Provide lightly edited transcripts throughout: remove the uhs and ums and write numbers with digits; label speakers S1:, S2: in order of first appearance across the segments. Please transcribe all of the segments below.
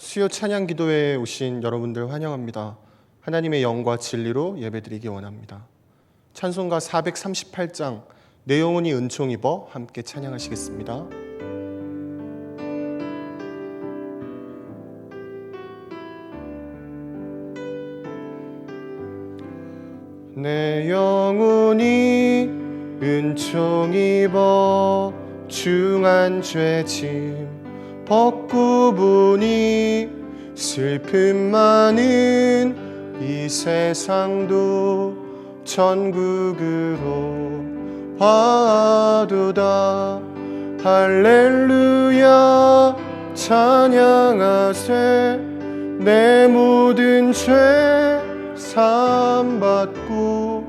S1: 수요 찬양 기도회에 오신 여러분들 환영합니다. 하나님의 영과 진리로 예배드리기 원합니다. 찬송가 438장 내 영혼이 은총 입어 함께 찬양하시겠습니다. 내 영혼이 은총 입어 중한 죄짐 벗고 보니 슬픔 많은 이 세상도 천국으로 화두다. 할렐루야 찬양하세. 내 모든 죄 사함받고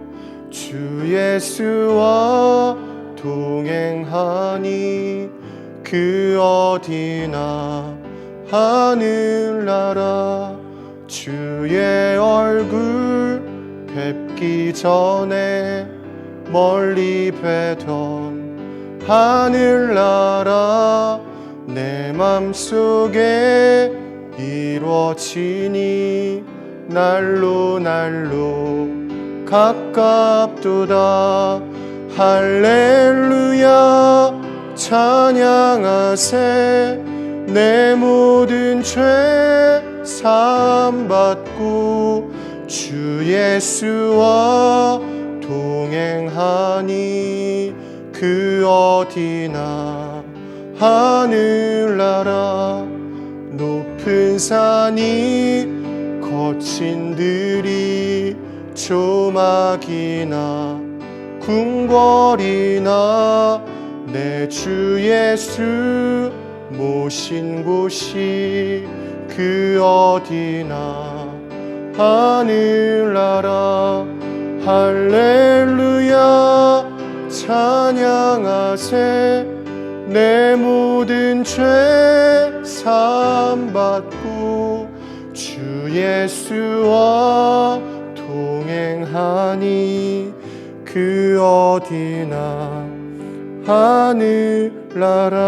S1: 주 예수와 동행하니 그 어디나 하늘나라 주의 얼굴 뵙기 전에 멀리 뵈던 하늘나라 내 맘속에 이루어지니 날로 날로 가깝도다. 할렐루야 찬양하세. 내 모든 죄 사함받고 주 예수와 동행하니 그 어디나 하늘나라 높은 산이 거친 들이 조막이나 궁궐이나 내 주 예수 모신 곳이 그 어디나 하늘나라. 할렐루야 찬양하세. 내 모든 죄 사함받고 주 예수와 동행하니 그 어디나 하늘나라.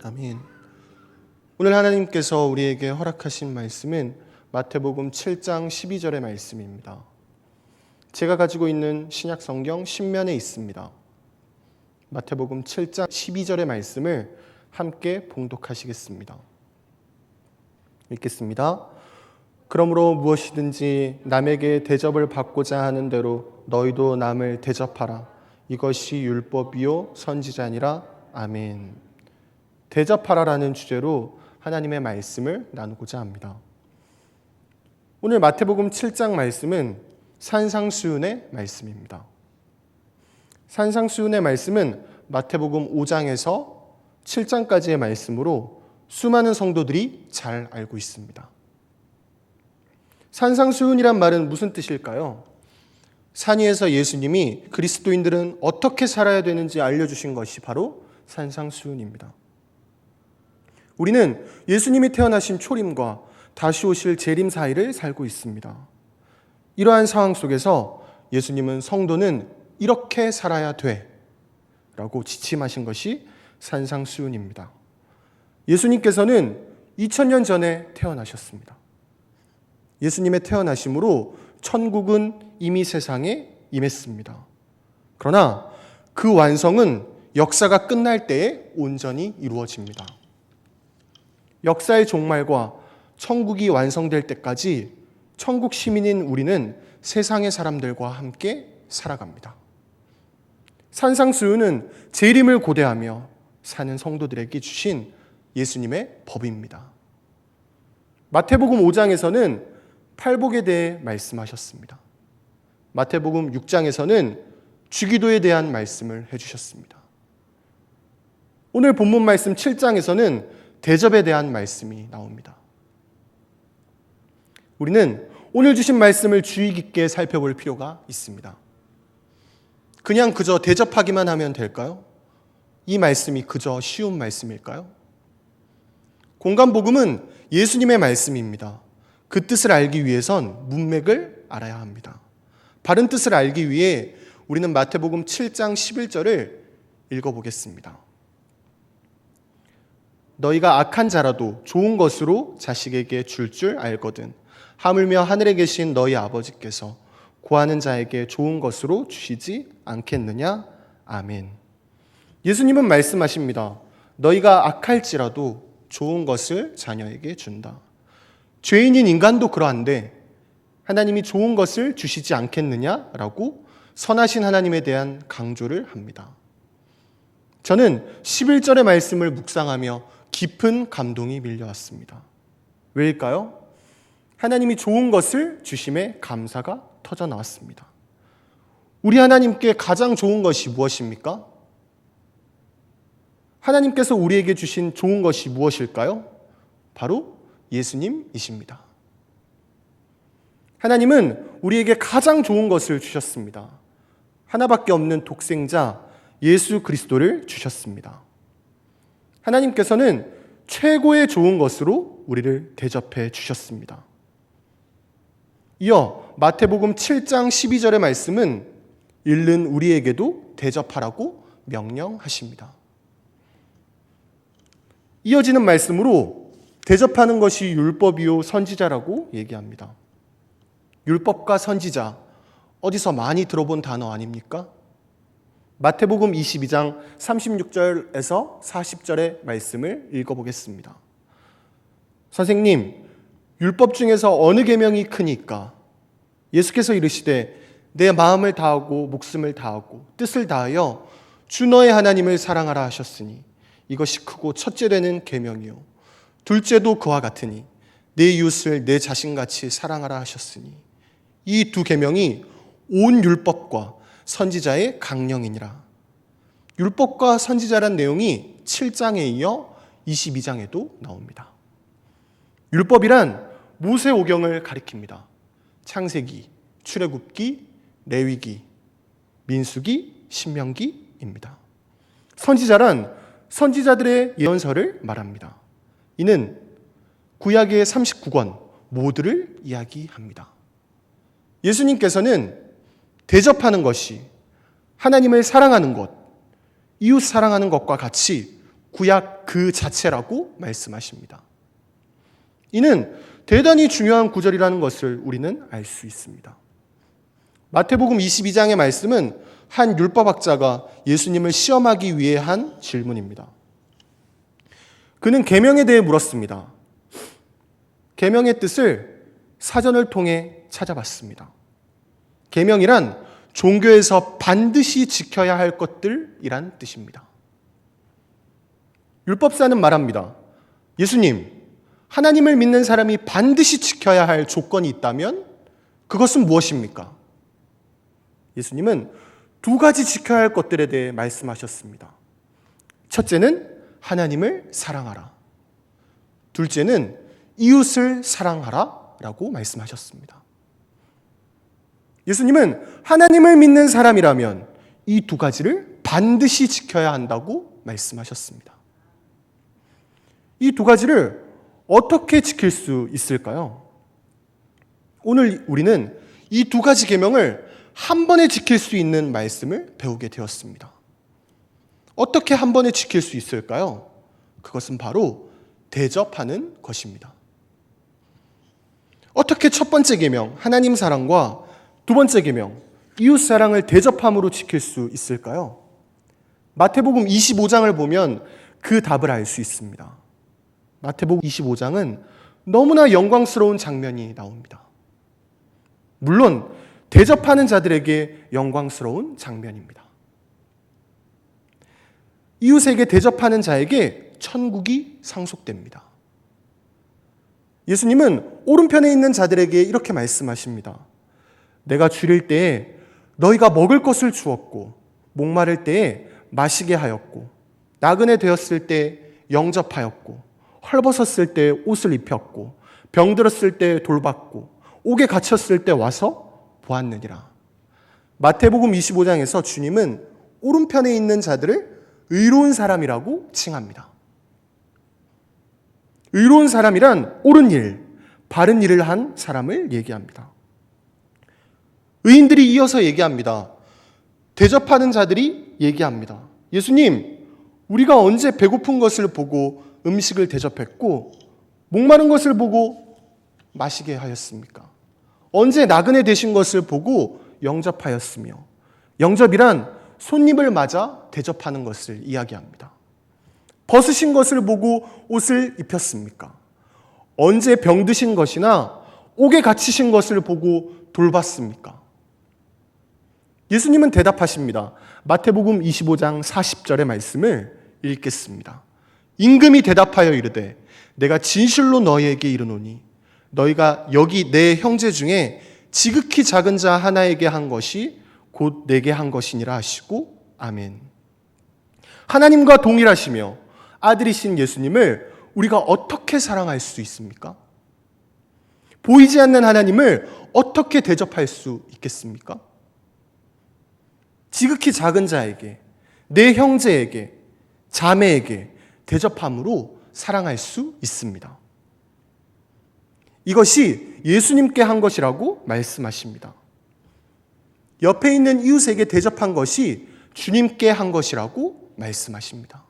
S1: 아멘. 오늘 하나님께서 우리에게 허락하신 말씀은 마태복음 7장 12절의 말씀입니다. 제가 가지고 있는 신약 성경 신면에 있습니다. 마태복음 7장 12절의 말씀을 함께 봉독하시겠습니다. 읽겠습니다. 그러므로 무엇이든지 남에게 대접을 받고자 하는 대로 너희도 남을 대접하라. 이것이 율법이요 선지자니라. 아멘. 대접하라라는 주제로 하나님의 말씀을 나누고자 합니다. 오늘 마태복음 7장 말씀은 산상수훈의 말씀입니다. 산상수훈의 말씀은 마태복음 5장에서 7장까지의 말씀으로 수많은 성도들이 잘 알고 있습니다. 산상수훈이란 말은 무슨 뜻일까요? 산 위에서 예수님이 그리스도인들은 어떻게 살아야 되는지 알려주신 것이 바로 산상수훈입니다. 우리는 예수님이 태어나신 초림과 다시 오실 재림 사이를 살고 있습니다. 이러한 상황 속에서 예수님은 성도는 이렇게 살아야 돼 라고 지침하신 것이 산상수훈입니다. 예수님께서는 2000년 전에 태어나셨습니다. 예수님의 태어나심으로 천국은 이미 세상에 임했습니다. 그러나 그 완성은 역사가 끝날 때에 온전히 이루어집니다. 역사의 종말과 천국이 완성될 때까지 천국 시민인 우리는 세상의 사람들과 함께 살아갑니다. 산상수훈은 재림을 고대하며 사는 성도들에게 주신 예수님의 법입니다. 마태복음 5장에서는 팔복에 대해 말씀하셨습니다. 마태복음 6장에서는 주기도에 대한 말씀을 해주셨습니다. 오늘 본문 말씀 7장에서는 대접에 대한 말씀이 나옵니다. 우리는 오늘 주신 말씀을 주의 깊게 살펴볼 필요가 있습니다. 그냥 그저 대접하기만 하면 될까요? 이 말씀이 그저 쉬운 말씀일까요? 공간복음은 예수님의 말씀입니다. 그 뜻을 알기 위해선 문맥을 알아야 합니다. 바른 뜻을 알기 위해 우리는 마태복음 7장 11절을 읽어보겠습니다. 너희가 악한 자라도 좋은 것으로 자식에게 줄 알거든. 하물며 하늘에 계신 너희 아버지께서 구하는 자에게 좋은 것으로 주시지 않겠느냐? 아멘. 예수님은 말씀하십니다. 너희가 악할지라도 좋은 것을 자녀에게 준다. 죄인인 인간도 그러한데 하나님이 좋은 것을 주시지 않겠느냐라고 선하신 하나님에 대한 강조를 합니다. 저는 11절의 말씀을 묵상하며 깊은 감동이 밀려왔습니다. 왜일까요? 하나님이 좋은 것을 주심에 감사가 터져 나왔습니다. 우리 하나님께 가장 좋은 것이 무엇입니까? 하나님께서 우리에게 주신 좋은 것이 무엇일까요? 바로 예수님이십니다. 하나님은 우리에게 가장 좋은 것을 주셨습니다. 하나밖에 없는 독생자 예수 그리스도를 주셨습니다. 하나님께서는 최고의 좋은 것으로 우리를 대접해 주셨습니다. 이어 마태복음 7장 12절의 말씀은 잃는 우리에게도 대접하라고 명령하십니다. 이어지는 말씀으로 대접하는 것이 율법이요 선지자라고 얘기합니다. 율법과 선지자, 어디서 많이 들어본 단어 아닙니까? 마태복음 22장 36절에서 40절의 말씀을 읽어보겠습니다. 선생님, 율법 중에서 어느 계명이 크니까? 예수께서 이르시되 내 마음을 다하고 목숨을 다하고 뜻을 다하여 주 너의 하나님을 사랑하라 하셨으니 이것이 크고 첫째 되는 계명이요 둘째도 그와 같으니 내 이웃을 내 자신같이 사랑하라 하셨으니 이 두 계명이 온 율법과 선지자의 강령이니라. 율법과 선지자란 내용이 7장에 이어 22장에도 나옵니다. 율법이란 모세오경을 가리킵니다. 창세기, 출애굽기, 레위기, 민수기, 신명기입니다. 선지자란 선지자들의 예언서를 말합니다. 이는 구약의 39권 모두를 이야기합니다. 예수님께서는 대접하는 것이 하나님을 사랑하는 것, 이웃 사랑하는 것과 같이 구약 그 자체라고 말씀하십니다. 이는 대단히 중요한 구절이라는 것을 우리는 알 수 있습니다. 마태복음 22장의 말씀은 한 율법학자가 예수님을 시험하기 위해 한 질문입니다. 그는 계명에 대해 물었습니다. 계명의 뜻을 사전을 통해 찾아봤습니다. 계명이란 종교에서 반드시 지켜야 할 것들이란 뜻입니다. 율법사는 말합니다. 예수님, 하나님을 믿는 사람이 반드시 지켜야 할 조건이 있다면 그것은 무엇입니까? 예수님은 두 가지 지켜야 할 것들에 대해 말씀하셨습니다. 첫째는 하나님을 사랑하라. 둘째는 이웃을 사랑하라 라고 말씀하셨습니다. 예수님은 하나님을 믿는 사람이라면 이 두 가지를 반드시 지켜야 한다고 말씀하셨습니다. 이 두 가지를 어떻게 지킬 수 있을까요? 오늘 우리는 이 두 가지 계명을 한 번에 지킬 수 있는 말씀을 배우게 되었습니다. 어떻게 한 번에 지킬 수 있을까요? 그것은 바로 대접하는 것입니다. 어떻게 첫 번째 계명, 하나님 사랑과 두 번째 계명, 이웃 사랑을 대접함으로 지킬 수 있을까요? 마태복음 25장을 보면 그 답을 알 수 있습니다. 마태복음 25장은 너무나 영광스러운 장면이 나옵니다. 물론 대접하는 자들에게 영광스러운 장면입니다. 이웃에게 대접하는 자에게 천국이 상속됩니다. 예수님은 오른편에 있는 자들에게 이렇게 말씀하십니다. 내가 줄일 때에 너희가 먹을 것을 주었고 목마를 때에 마시게 하였고 나그네 되었을 때 영접하였고 헐벗었을 때 옷을 입혔고 병들었을 때 돌봤고 옥에 갇혔을 때 와서 보았느니라. 마태복음 25장에서 주님은 오른편에 있는 자들을 의로운 사람이라고 칭합니다. 의로운 사람이란 옳은 일, 바른 일을 한 사람을 얘기합니다. 의인들이 이어서 얘기합니다. 대접하는 자들이 얘기합니다. 예수님, 우리가 언제 배고픈 것을 보고 음식을 대접했고 목마른 것을 보고 마시게 하였습니까? 언제 나그네 되신 것을 보고 영접하였으며, 영접이란 손님을 맞아 대접하는 것을 이야기합니다. 벗으신 것을 보고 옷을 입혔습니까? 언제 병드신 것이나 옥에 갇히신 것을 보고 돌봤습니까? 예수님은 대답하십니다. 마태복음 25장 40절의 말씀을 읽겠습니다. 임금이 대답하여 이르되 내가 진실로 너희에게 이르노니 너희가 여기 내 형제 중에 지극히 작은 자 하나에게 한 것이 곧 내게 한 것이니라 하시고 아멘. 하나님과 동일하시며 아들이신 예수님을 우리가 어떻게 사랑할 수 있습니까? 보이지 않는 하나님을 어떻게 대접할 수 있겠습니까? 지극히 작은 자에게, 내 형제에게, 자매에게 대접함으로 사랑할 수 있습니다. 이것이 예수님께 한 것이라고 말씀하십니다. 옆에 있는 이웃에게 대접한 것이 주님께 한 것이라고 말씀하십니다.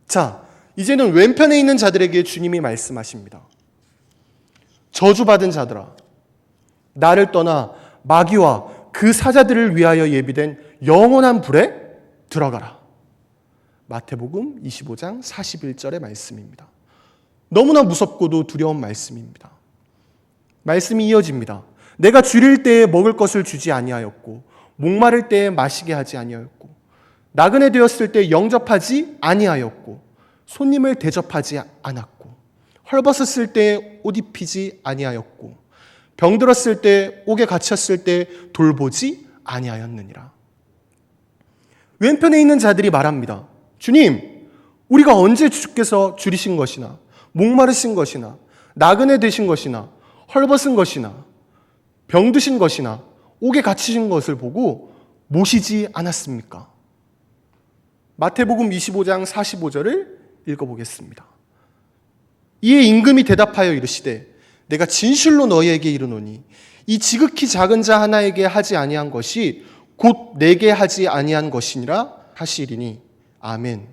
S1: 자, 이제는 왼편에 있는 자들에게 주님이 말씀하십니다. 저주받은 자들아, 나를 떠나 마귀와 그 사자들을 위하여 예비된 영원한 불에 들어가라. 마태복음 25장 41절의 말씀입니다. 너무나 무섭고도 두려운 말씀입니다. 말씀이 이어집니다. 내가 줄일 때에 먹을 것을 주지 아니하였고 목마를 때에 마시게 하지 아니하였고 나그네 되었을 때 영접하지 아니하였고 손님을 대접하지 않았고 헐벗었을 때 옷 입히지 아니하였고 병들었을 때 옥에 갇혔을 때 돌보지 아니하였느니라. 왼편에 있는 자들이 말합니다. 주님, 우리가 언제 주께서 줄이신 것이나 목마르신 것이나 나그네 되신 것이나 헐벗은 것이나 병드신 것이나 옥에 갇히신 것을 보고 모시지 않았습니까? 마태복음 25장 45절을 읽어보겠습니다. 이에 임금이 대답하여 이르시되 내가 진실로 너희에게 이르노니 이 지극히 작은 자 하나에게 하지 아니한 것이 곧 내게 하지 아니한 것이니라 하시리니 아멘.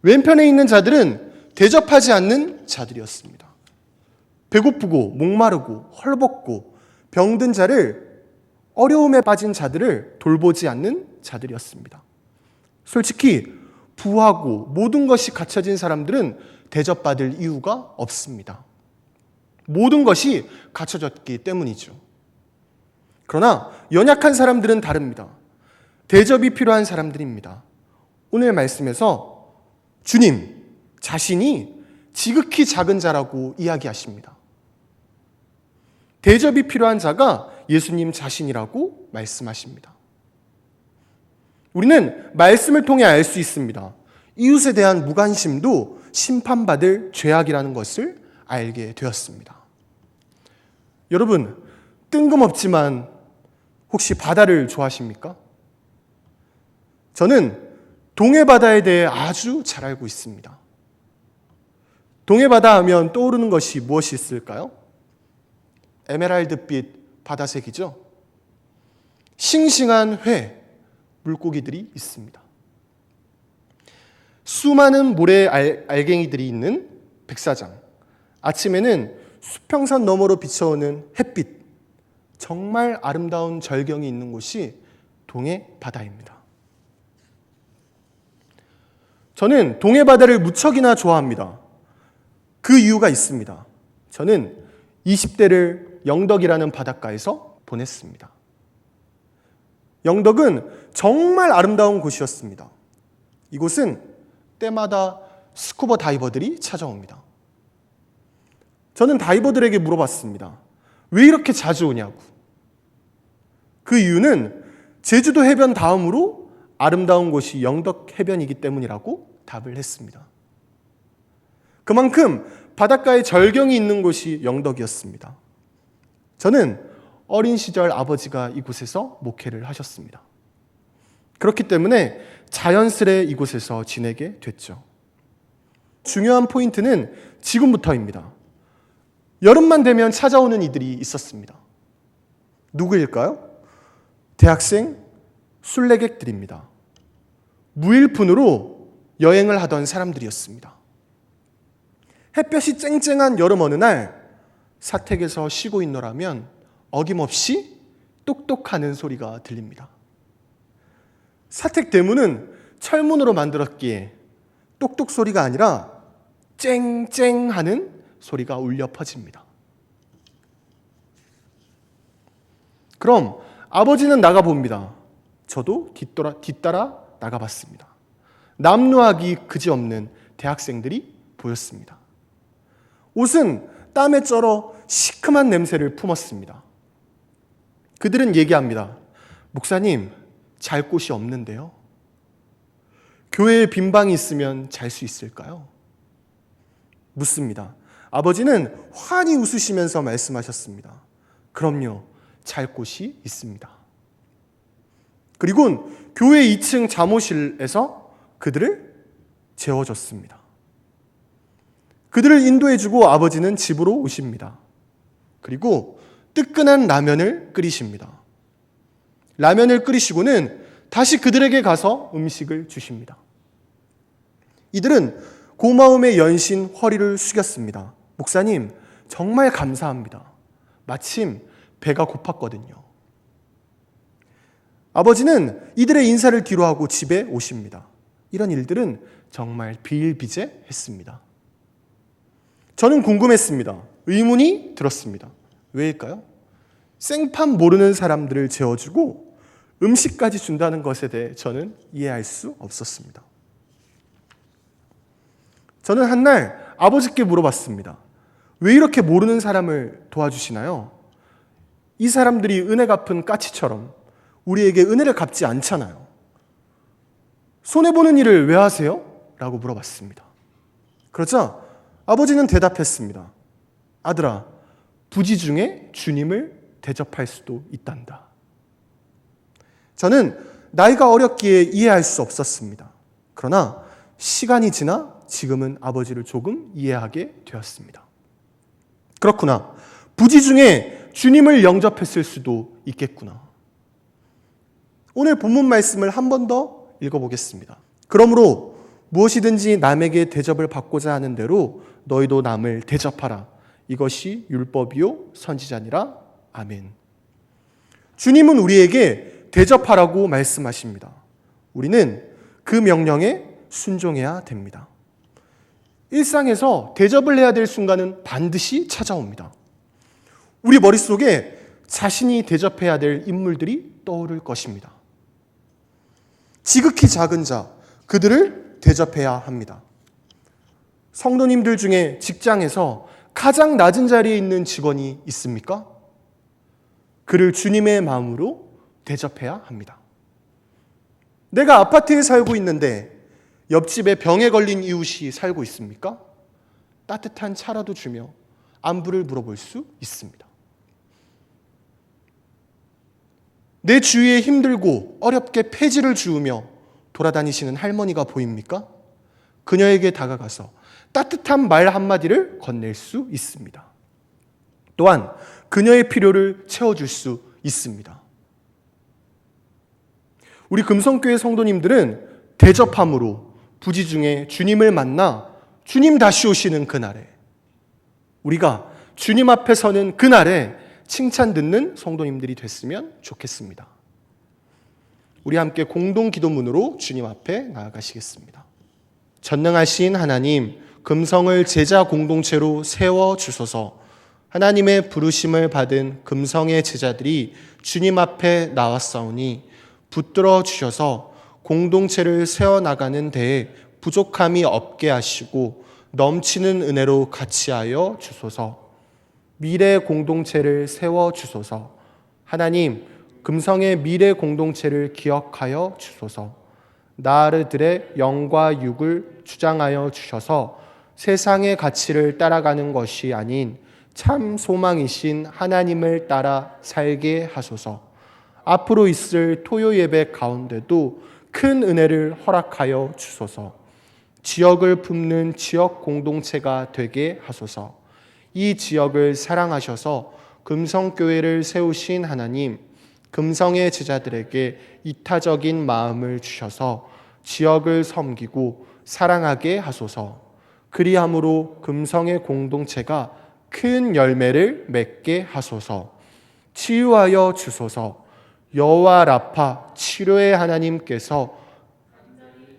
S1: 왼편에 있는 자들은 대접하지 않는 자들이었습니다. 배고프고 목마르고 헐벗고 병든 자를, 어려움에 빠진 자들을 돌보지 않는 자들이었습니다. 솔직히 부하고 모든 것이 갖춰진 사람들은 대접받을 이유가 없습니다. 모든 것이 갖춰졌기 때문이죠. 그러나 연약한 사람들은 다릅니다. 대접이 필요한 사람들입니다. 오늘 말씀에서 주님 자신이 지극히 작은 자라고 이야기하십니다. 대접이 필요한 자가 예수님 자신이라고 말씀하십니다. 우리는 말씀을 통해 알 수 있습니다. 이웃에 대한 무관심도 심판받을 죄악이라는 것을 알게 되었습니다. 여러분, 뜬금없지만 혹시 바다를 좋아하십니까? 저는 동해바다에 대해 아주 잘 알고 있습니다. 동해바다 하면 떠오르는 것이 무엇이 있을까요? 에메랄드빛 바다색이죠. 싱싱한 회, 물고기들이 있습니다. 수많은 모래 알갱이들이 있는 백사장. 아침에는 수평선 너머로 비춰오는 햇빛. 정말 아름다운 절경이 있는 곳이 동해바다입니다. 저는 동해바다를 무척이나 좋아합니다. 그 이유가 있습니다. 저는 20대를 영덕이라는 바닷가에서 보냈습니다. 영덕은 정말 아름다운 곳이었습니다. 이곳은 때마다 스쿠버 다이버들이 찾아옵니다. 저는 다이버들에게 물어봤습니다. 왜 이렇게 자주 오냐고. 그 이유는 제주도 해변 다음으로 아름다운 곳이 영덕 해변이기 때문이라고 답을 했습니다. 그만큼 바닷가에 절경이 있는 곳이 영덕이었습니다. 저는 어린 시절 아버지가 이곳에서 목회를 하셨습니다. 그렇기 때문에 자연스레 이곳에서 지내게 됐죠. 중요한 포인트는 지금부터입니다. 여름만 되면 찾아오는 이들이 있었습니다. 누구일까요? 대학생, 순례객들입니다. 무일푼으로 여행을 하던 사람들이었습니다. 햇볕이 쨍쨍한 여름 어느 날 사택에서 쉬고 있노라면 어김없이 똑똑하는 소리가 들립니다. 사택 대문은 철문으로 만들었기에 똑똑 소리가 아니라 쨍쨍하는 소리가 울려 퍼집니다. 그럼 아버지는 나가봅니다. 저도 뒤따라 나가봤습니다. 남루하기 그지없는 대학생들이 보였습니다. 옷은 땀에 쩔어 시큼한 냄새를 품었습니다. 그들은 얘기합니다. 목사님, 잘 곳이 없는데요. 교회에 빈 방이 있으면 잘 수 있을까요? 묻습니다. 아버지는 환히 웃으시면서 말씀하셨습니다. 그럼요, 잘 곳이 있습니다. 그리고는 교회 2층 잠옷실에서 그들을 재워줬습니다. 그들을 인도해주고 아버지는 집으로 오십니다. 그리고 뜨끈한 라면을 끓이십니다. 라면을 끓이시고는 다시 그들에게 가서 음식을 주십니다. 이들은 고마움의 연신 허리를 숙였습니다. 목사님, 정말 감사합니다. 마침 배가 고팠거든요. 아버지는 이들의 인사를 뒤로하고 집에 오십니다. 이런 일들은 정말 비일비재했습니다. 저는 궁금했습니다. 의문이 들었습니다. 왜일까요? 생판 모르는 사람들을 재워주고 음식까지 준다는 것에 대해 저는 이해할 수 없었습니다. 저는 한날 아버지께 물어봤습니다. 왜 이렇게 모르는 사람을 도와주시나요? 이 사람들이 은혜 갚은 까치처럼 우리에게 은혜를 갚지 않잖아요. 손해보는 일을 왜 하세요? 라고 물어봤습니다. 그러자 아버지는 대답했습니다. 아들아, 부지 중에 주님을 대접할 수도 있단다. 저는 나이가 어렸기에 이해할 수 없었습니다. 그러나 시간이 지나 지금은 아버지를 조금 이해하게 되었습니다. 그렇구나. 부지 중에 주님을 영접했을 수도 있겠구나. 오늘 본문 말씀을 한 번 더 읽어보겠습니다. 그러므로 무엇이든지 남에게 대접을 받고자 하는 대로 너희도 남을 대접하라. 이것이 율법이요 선지자니라. 아멘. 주님은 우리에게 대접하라고 말씀하십니다. 우리는 그 명령에 순종해야 됩니다. 일상에서 대접을 해야 될 순간은 반드시 찾아옵니다. 우리 머릿속에 자신이 대접해야 될 인물들이 떠오를 것입니다. 지극히 작은 자, 그들을 대접해야 합니다. 성도님들 중에 직장에서 가장 낮은 자리에 있는 직원이 있습니까? 그를 주님의 마음으로 대접해야 합니다. 내가 아파트에 살고 있는데 옆집에 병에 걸린 이웃이 살고 있습니까? 따뜻한 차라도 주며 안부를 물어볼 수 있습니다. 내 주위에 힘들고 어렵게 폐지를 주우며 돌아다니시는 할머니가 보입니까? 그녀에게 다가가서 따뜻한 말 한마디를 건넬 수 있습니다. 또한 그녀의 필요를 채워줄 수 있습니다. 우리 금성교회 성도님들은 대접함으로 부지 중에 주님을 만나 주님 다시 오시는 그날에, 우리가 주님 앞에 서는 그날에 칭찬 듣는 성도님들이 됐으면 좋겠습니다. 우리 함께 공동 기도문으로 주님 앞에 나아가시겠습니다. 전능하신 하나님, 금성을 제자 공동체로 세워주소서. 하나님의 부르심을 받은 금성의 제자들이 주님 앞에 나왔사오니 붙들어 주셔서 공동체를 세워나가는 데에 부족함이 없게 하시고 넘치는 은혜로 같이하여 주소서. 미래 공동체를 세워주소서. 하나님, 금성의 미래 공동체를 기억하여 주소서. 나르들의 영과 육을 주장하여 주셔서 세상의 가치를 따라가는 것이 아닌 참 소망이신 하나님을 따라 살게 하소서. 앞으로 있을 토요 예배 가운데도 큰 은혜를 허락하여 주소서. 지역을 품는 지역 공동체가 되게 하소서. 이 지역을 사랑하셔서 금성교회를 세우신 하나님, 금성의 제자들에게 이타적인 마음을 주셔서 지역을 섬기고 사랑하게 하소서. 그리함으로 금성의 공동체가 큰 열매를 맺게 하소서. 치유하여 주소서. 여호와 라파 치료의 하나님께서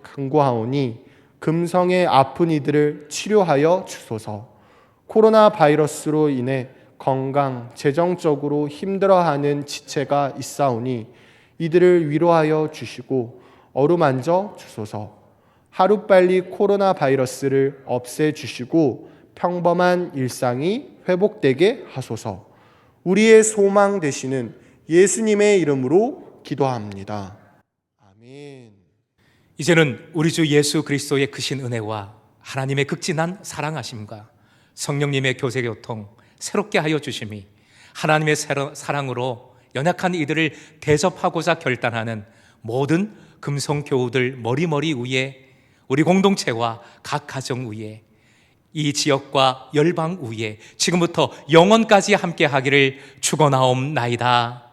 S1: 간구하오니 금성의 아픈 이들을 치료하여 주소서. 코로나 바이러스로 인해 건강, 재정적으로 힘들어하는 지체가 있사오니 이들을 위로하여 주시고 어루만져 주소서. 하루빨리 코로나 바이러스를 없애주시고 평범한 일상이 회복되게 하소서. 우리의 소망 되시는 예수님의 이름으로 기도합니다. 아멘.
S2: 이제는 우리 주 예수 그리스도의 크신 은혜와 하나님의 극진한 사랑하심과 성령님의 교제교통 새롭게 하여 주심이 하나님의 사랑으로 연약한 이들을 대접하고자 결단하는 모든 금성교우들 머리머리 위에, 우리 공동체와 각 가정 위에, 이 지역과 열방 위에 지금부터 영원까지 함께 하기를 축원하옵나이다.